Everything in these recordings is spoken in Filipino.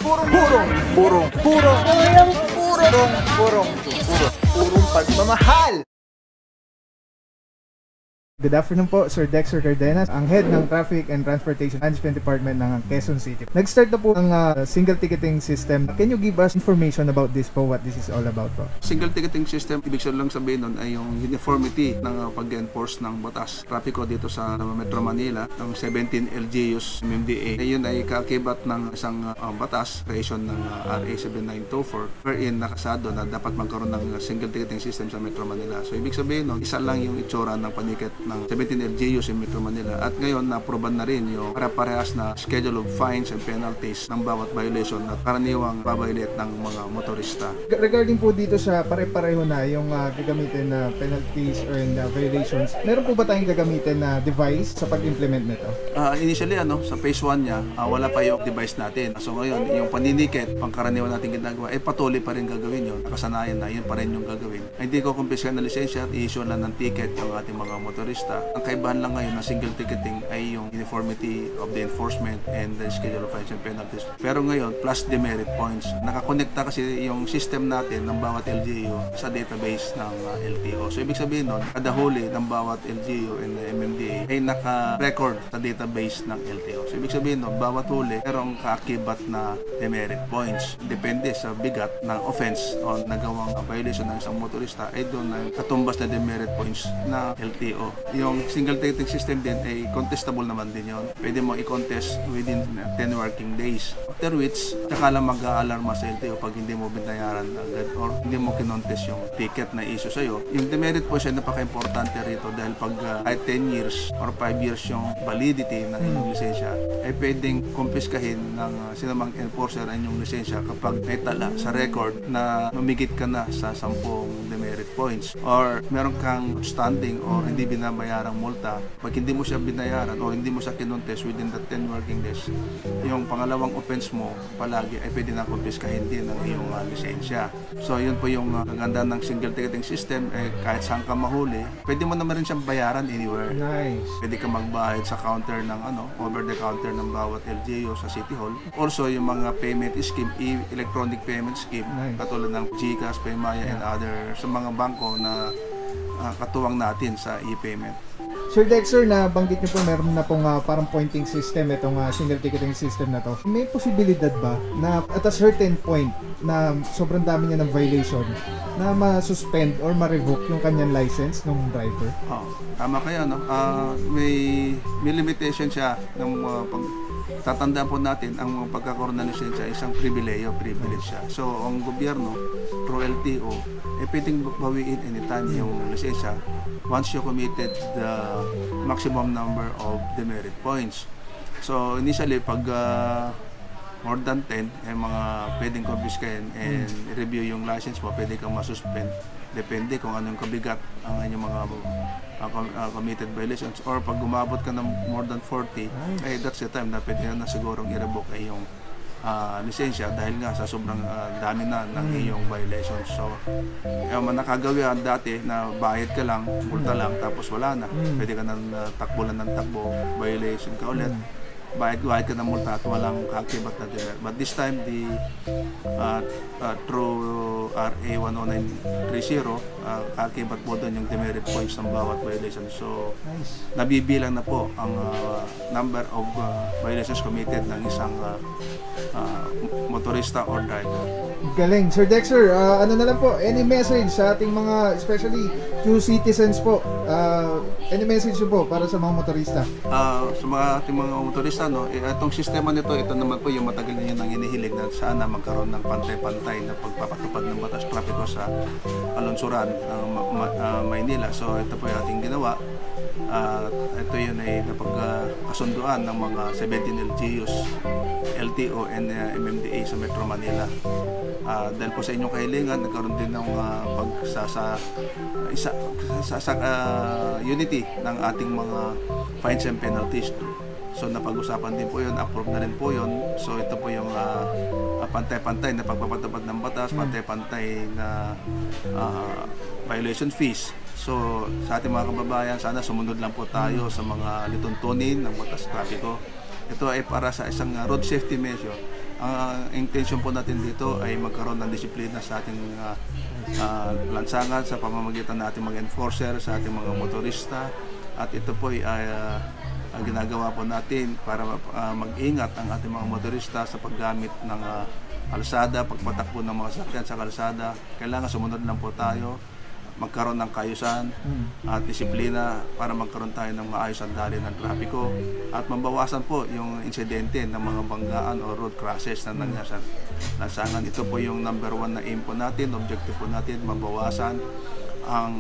Purong pagmamahal. Good afternoon po, Sir Dexter Cardenas, ang head ng Traffic and Transportation Management Department ng Quezon City. Nag-start na po ang single ticketing system. Can you give us information about this po, what this is all about po? Single ticketing system, ibig lang sabihin nun ay yung uniformity ng pag-enforce ng batas trapiko dito sa Metro Manila, ng 17 LGUs MMDA. Ayun ay kakibat ng isang batas, creation ng RA 7924, wherein nakasado na dapat magkaroon ng single ticketing system sa Metro Manila. So ibig sabihin nun, isa lang yung itsura ng paniket ng 17 LGUs in Metro Manila, at ngayon naproban na rin yung pare-parehas na schedule of fines and penalties ng bawat violation na karaniwang babaylit ng mga motorista. Regarding po dito sa pare-pareho na yung gagamitin na penalties or violations, meron po ba tayong gagamitin na device sa pag-implement nito? Initially sa phase 1 niya, wala pa yung device natin. So ngayon, yung paniniket, pangkaraniwan natin ginagawa, patuloy pa rin gagawin yun. Nakasanayan na, yun pa rin yung gagawin. Hindi ko kumpiska na lisensya at i-issue lang ng ticket yung ating mga motorista. Ang kaibahan lang ngayon ng single ticketing ay yung uniformity of the enforcement and the schedule of fines and penalties. Pero ngayon, plus demerit points. Nakakonekta kasi yung system natin ng bawat LGU sa database ng LTO. So ibig sabihin nun, kada huli ng bawat LGU and MMDA ay naka-record sa database ng LTO. So ibig sabihin nun, bawat huli merong kaakibat na demerit points. Depende sa bigat ng offense o nagawang violation ng isang motorista, ay doon na katumbas na demerit points na LTO. Yung single ticketing system din ay contestable naman din yon. Pwede mo i-contest within 10 working days. After which, saka lang mag-aalarma sa LTO pag hindi mo binayaran agad or hindi mo kinontest yung ticket na issue sa'yo. Yung demerit po siya napaka-importante rito dahil pag kahit 10 years or 5 years yung validity ng inyong lisensya, ay pwedeng kumpiskahin ng sinamang enforcer ang inyong lisensya kapag may tala sa record na mamigit ka na sa 10 demerit points or meron kang outstanding or hindi binabayarang multa. Pag hindi mo siya binayaran o hindi mo siya kinontes within the 10 working days, yung pangalawang offense mo palagi ay pwede na kumpiskahin din ng iyong lisensya. So yun po yung kaganda ng single ticketing system, kahit saan ka mahuli, pwede mo naman rin siyang bayaran anywhere. Nice. Pwede ka magbayad sa counter ng over the counter ng bawat LGU sa City Hall. Also yung mga payment scheme, electronic payment scheme, nice, katulad ng GCash, Paymaya, and other sa mga bangko na katuwang natin sa e-payment. Sir Dexter, nabanggit niyo po meron na pong parang pointing system itong single ticketing system na to. May posibilidad ba na at a certain point na sobrang dami niya ng violation na ma-suspend or ma-revoke yung kanyang license ng driver? Tama kayo, may limitation siya ng tatandaan po natin ang pagkakaroon ng lisensya isang privilege siya. So ang gobyerno through LTO pwedeng bawiin anytime yung lisensya once you committed the maximum number of demerit points. So initially pag more than 10 mga pwedeng confiscatein and review yung license mo, pwede kang masuspend depende kung anong kabigat ang inyong mga committed violations, or pag umabot ka ng more than 40, that's the time na pwede na sigurong i-revoke ay yung lisensya dahil nga sa sobrang dami na ng iyong violations. So nakagawian dati na bayad ka lang, multa lang, tapos wala na, pwede ka nang takbo lang ng takbo, violation ka ulit, bayad ka ng multa at walang kaakibat na demerit. But this time, through RA 10930, kaakibat po doon yung demerit points ng bawat violation. So, nabibilang na po ang number of violations committed ng isang motorista or driver. Galing. Sir Dexter, ano na lang po, any message sa ating mga, especially to citizens po, any message po para sa mga motorista? Sa mga ating mga motorista, itong sistema nito, ito naman po yung matagal na yun ang inihilig na sana magkaroon ng pantay-pantay na pagpapatupad ng batas trapiko sa alunsuran ng Maynila. So ito po yung ating ginawa. Ito yun ay napagkasunduan ng mga 17 LGUs, LTO and MMDA sa Metro Manila. Dahil po sa inyong kahilingan, nagkaroon din ng unity ng ating mga fines and penalties. So napag-usapan din po yun, approve na rin po yun. So ito po yung pantay-pantay na pagpapatupad ng batas, pantay-pantay na violation fees. So sa ating mga kababayan, sana sumunod lang po tayo sa mga lituntunin ng batas trapiko. Ito ay para sa isang road safety measure Ang intention po natin dito ay magkaroon ng disiplina sa ating lansangan sa pamamagitan ng ating mga enforcer, sa ating mga motorista, at ito po ay ang ginagawa po natin para mag-ingat ang ating mga motorista sa paggamit ng kalsada, pagpatakbo ng mga sasakyan sa kalsada. Kailangan sumunod lang po tayo, magkaroon ng kaayusan at disiplina para magkaroon tayo ng maayos ang daloy ng trapiko at mabawasan po yung insidente ng mga banggaan o road crashes na nangyari sa lansangan. Ito po yung number 1 na aim po natin, objective po natin, mabawasan ang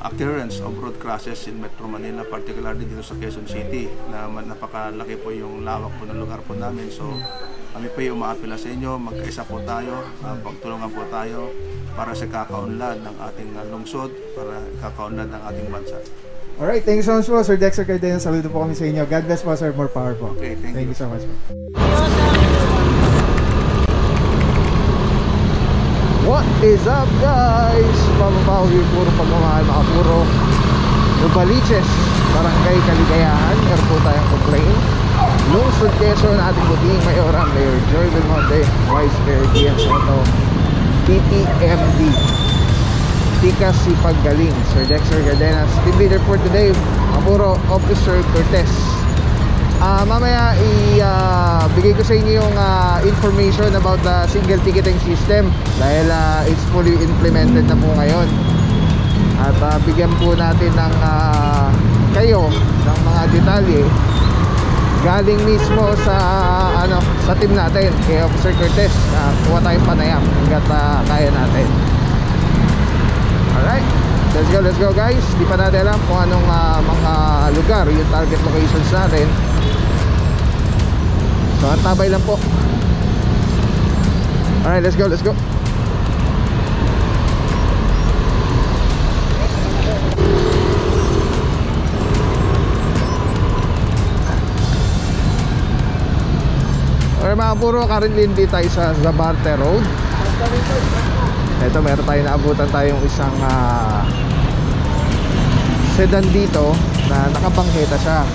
occurrence of road crashes in Metro Manila, particularly dito sa Quezon City na napakalaki po yung lawak po ng lugar po namin. So kami po yung umaapila sa inyo, magkaisa po tayo, pagtulungan po tayo para sa kakaunlad ng ating lungsod, para kakaunlad ng ating bansa. Alright, thank you so much po, Sir Dexter Cardenas. Saludo po kami sa inyo. God bless po, sir. More power po. Okay, thank you so much po. What is up, guys? Papapaw yung puro pagmamahal, mga puro Nubaliches, Barangay Kaligayahan. Meron po tayong complaint. Lungsod Quezon, ating buting Mayor, Mayor Joy Belmonte, Vice Mayor Gian Soto, PPMD Tikas Sipaggaling, Sir Dexter Cardenas. Team leader for today, Mapuro Officer Cortez. Mamaya bigay ko sa inyo yung information about the single ticketing system dahil it's fully implemented na po ngayon. At bigyan po natin ng kayo ng mga detalye galing mismo sa sa team natin kay Officer Cortez. Kuha tayong panayam hanggat kaya natin. Alright, let's go guys. Di pa natin alam kung anong mga lugar yung target locations natin, so antabay lang po. Alright, let's go. Okay mga puro, currently hindi tayo sa Zabarte Road. Ito, meron tayo naabutan tayong isang sedan dito na nakabangheta siya.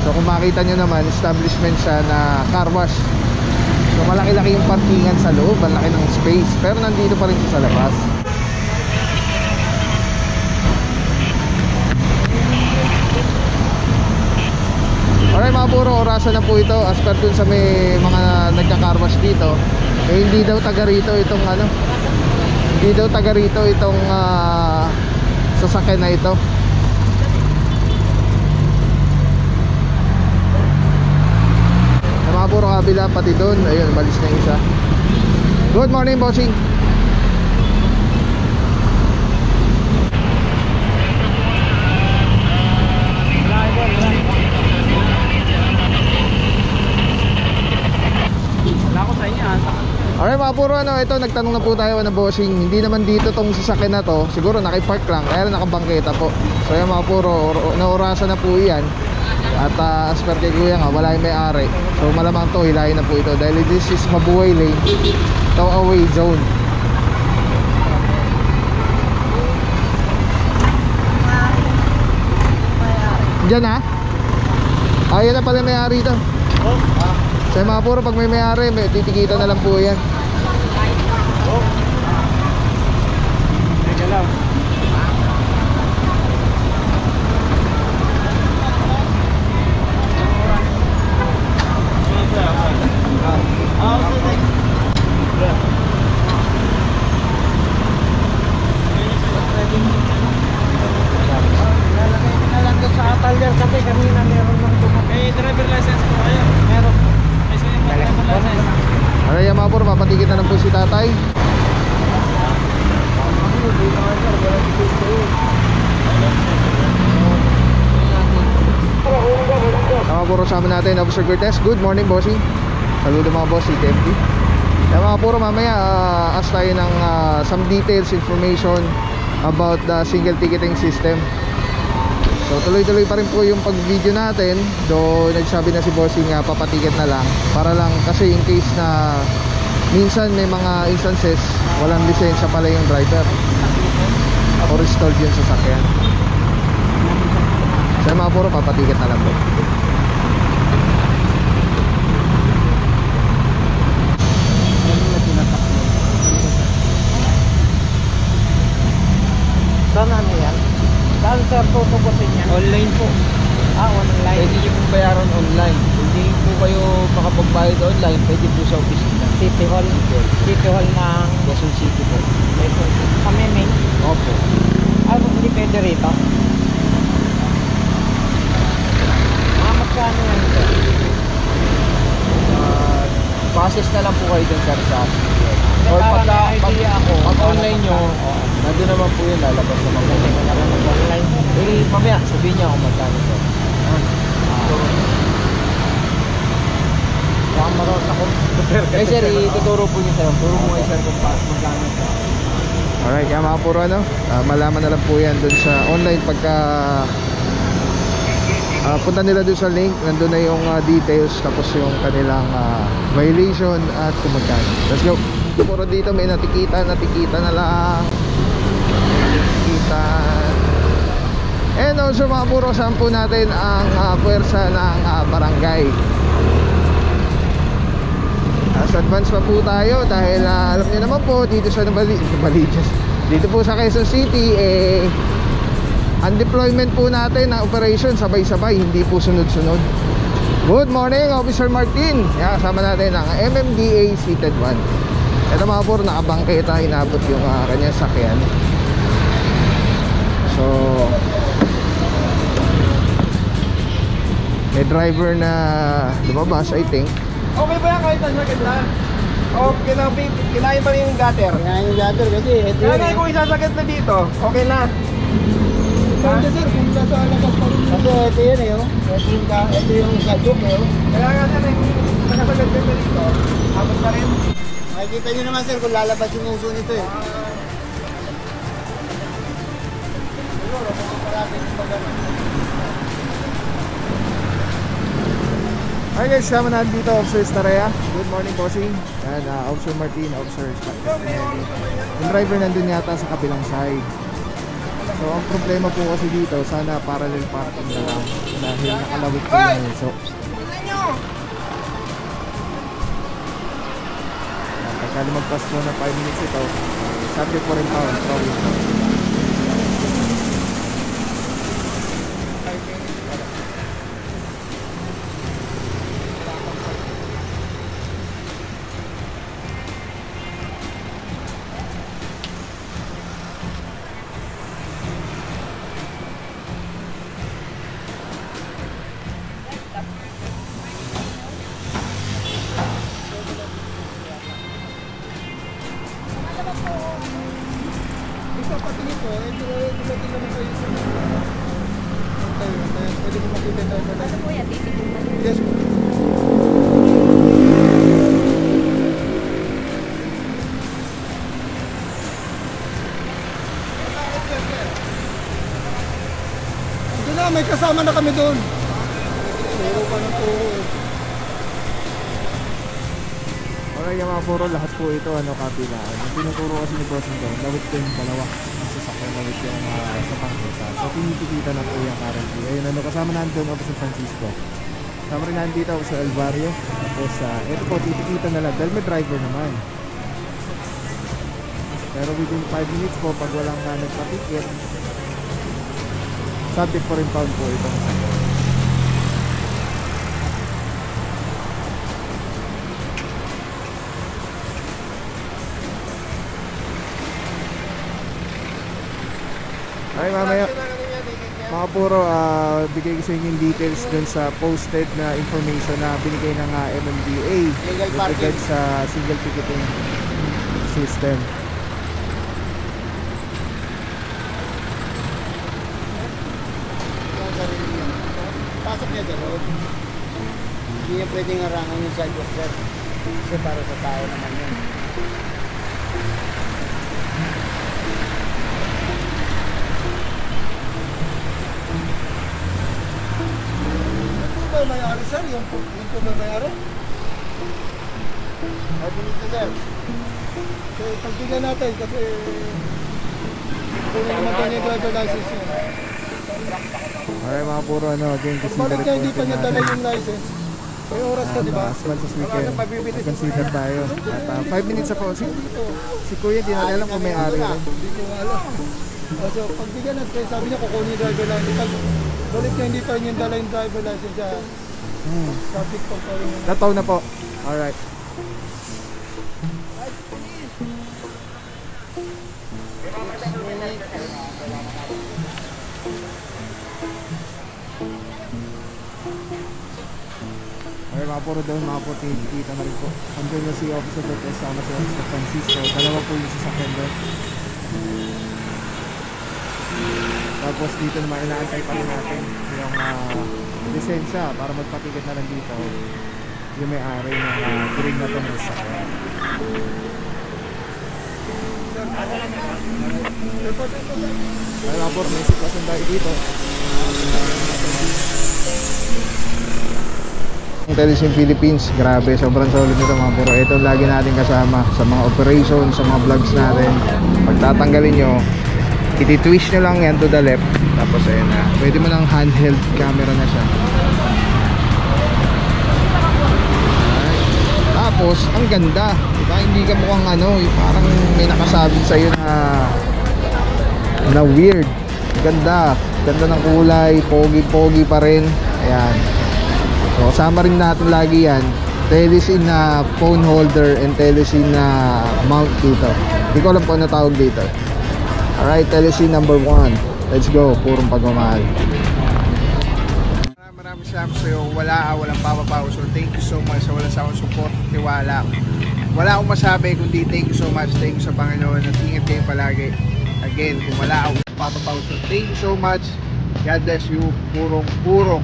So kung makita nyo naman, establishment siya na car wash. So malaki-laki yung parkingan sa loob, malaki ng space, pero nandito pa rin siya sa labas. Alright mga puro, orasan na po ito. As per dun sa may mga nagka-carwash dito, hindi daw taga rito itong hindi daw taga rito itong sasakyan na ito. Mga puro kabila pati dun. Ayun, malis na yung isa. Good morning, bossing. Alright mga puro, ito nagtanong na po tayo na bossing. Hindi naman dito tong sasakyan na to, siguro nakipark lang, kaya nakabangketa po. So yung mga puro, naurasan na po yan. At as per kay kuya nga, wala yung may-ari. So malamang to, hilahin na po ito dahil this is Mabuhay Lane, away zone. Diyan ha? Ayun na pala may-ari ito. Sa mga puro, pag may may-ari, titikita na lang po yan. Teka lang. Lalagay na lang doon sa atalyer kasi kanina meron ng tumakay. Driver license po kayo? Meron. Alright mga puro, papatikit na lang po si tatay. Mga puro, sama natin Officer Cortez. Good morning bossing. Saludo mga boss, CTFD. Mga puro, mamaya ask tayo ng some details, information about the single ticketing system. So tuloy-tuloy pa rin po yung pag-video natin. Do nagsabi na si bossing papatiket na lang, para lang kasi in case na minsan may mga instances walang lisensya pala yung driver or stalled yung sasakyan. So mga puro, papatiket na lang po. sir tutugutin niya? Online po. Online. Pwede nyo pong bayaran online. Hindi po kayo makapagbayad online, pwede po sa opisina. City Hall. City Hall ng Quezon City po. Kami main. Opo. Hindi pwede rito. Magkano yan sir? Process na lang po kayo dun sir sa or Para pagka may idea ako. pag online nyo, nandun naman po yun, lalabas naman po. Hindi ko naman mag-online. Eh, mamaya, sabihin niya kung magkano po. Baka marot ako. Eh sir, ituturo po niyo sir. Turo mo kayo sir kung magkano po. Alright, kaya mga puro malaman na lang po yan dun sa online pagka punta nila dun sa link, nandun na yung details tapos yung kanilang violation at kung magkano. Let's go. Puro dito may natikita na lang. Nakikita. And also mga puro, saan po natin ang puwersa ng barangay. Sa advance pa po tayo dahil alam niyo naman po dito sa Navaliches, dito po sa Quezon City ang deployment po natin ng operation sabay-sabay, hindi po sunod-sunod. Good morning Officer Martin. Kasama natin ang MMDA Seated 1. Ito mga puro, nakabangketa, inabot yung kanyang sakyan. So may driver na lumabas, I think. Okay ba yan kahit nasakit na? O kinain pa rin yung gutter? Kaya yung gather kasi ito Kaya yun nga kung isasakit na dito, okay na. Kaya sir, kung nasa labas pa rin. Kasi ito yun eh, oh. Ito yung sadyok eh, oh. Kaya nga sir, kung nakasakit ka na dito, abot pa rin. Makikita nyo naman sir kung lalabas yung uso nito eh. Siguro, kung parating yung pagano. Hi guys, kasama natin dito Officer Starea. Good morning bossing. And Officer Martin, Officer Spinelli. Yung driver nandun yata sa kabilang side. So ang problema po kasi dito, sana parallel parking na lang dahil nakalawit po yung uso. Pagka lumagpas po na 5 minutes ito, subject po rin pound, probably. May kasama na kami doon. Pero pa ng puro eh. Okay yung mga puro, lahat po ito kapilaan. Yung tinuturo kasi ni Bossing doon, lawit ko yung dalawa. Kasi sakay lawit yung sa pangkita. So tinitipita na po yung currently. Ayun, kasama natin doon ako sa Francisco. Kasama rin natin dito ako sa Alvario. Tapos ito po, titipita na lang dahil may driver naman. Pero within 5 minutes po, pag walang nagpatikit, subject po rin pound po ito. Ay mamaya mga puro, bigay ko sa inyo yung details dun sa posted na information na binigay ng MMDA with regards sa single ticketing system. Pasok niya gano'n. Hindi niya pwedeng harangan yung sidewalk sir. Kasi para sa tao naman yun. Yung po may ari sir, yung po may ari. Ay, binito sir. So pagtignan natin kasi kung naman tayo yung driver license yun. Alright mga puro, again, consider Balik niya hindi pa reporting niya dala natin. yung license. May oras ka, di ba? As much as we can, consider tayo. At 5 minutes na po. Si Kuya, di natin alam kung may ari rin. Hindi ko alam. So, pag bigyan natin, sabi niya kukunin yung driver license. Pag balik niya, hindi pa rin yung dala yung driver license siya. Subject pa rin yun. Nataw na po. Alright. Okay, mga puro doon, mga po, kita na rin po. Andun na si Officer Lopez, sama si Officer Francisco. Dalawa po yung sasakyan doon. Tapos dito naman, inaantay pa rin natin yung lisensya para magpatiket na lang dito yung may-ari ng turing na ito ng sasakyan. Ay, mga po, may sitwasyon tayo dito. Telesim Philippines, grabe, sobrang solid nito mga puro. Ito lagi natin kasama sa mga operations, sa mga vlogs natin. Pagtatanggalin nyo, iti-twist nyo lang yan to the left. Tapos ayun na, pwede mo ng handheld camera na siya. Tapos, ang ganda, diba? Hindi ka mukhang ano, parang may nakasabit sa'yo na weird. Ganda, ganda ng kulay, pogi-pogi pa rin. Ayan. So, kasama rin natin lagi yan, Telesin na phone holder and Telesin na mount dito. Hindi ko alam po ano tawag dito. Alright, Telesin number 1. Let's go, purong pagmamahal. Maraming salamat sa iyo. Walang papapaw. So thank you so much sa walang sawang support, tiwala. Wala akong masabi kundi thank you so much. Thank you sa Panginoon at ingat kayo palagi. Again, kung wala akong papapaw. So thank you so much. God bless you. Purong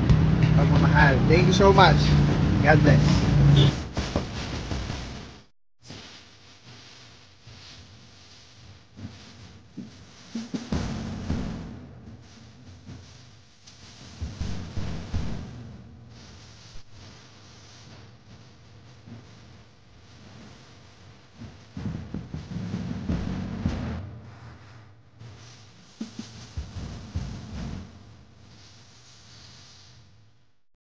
pagmamahal. Thank you so much. God bless.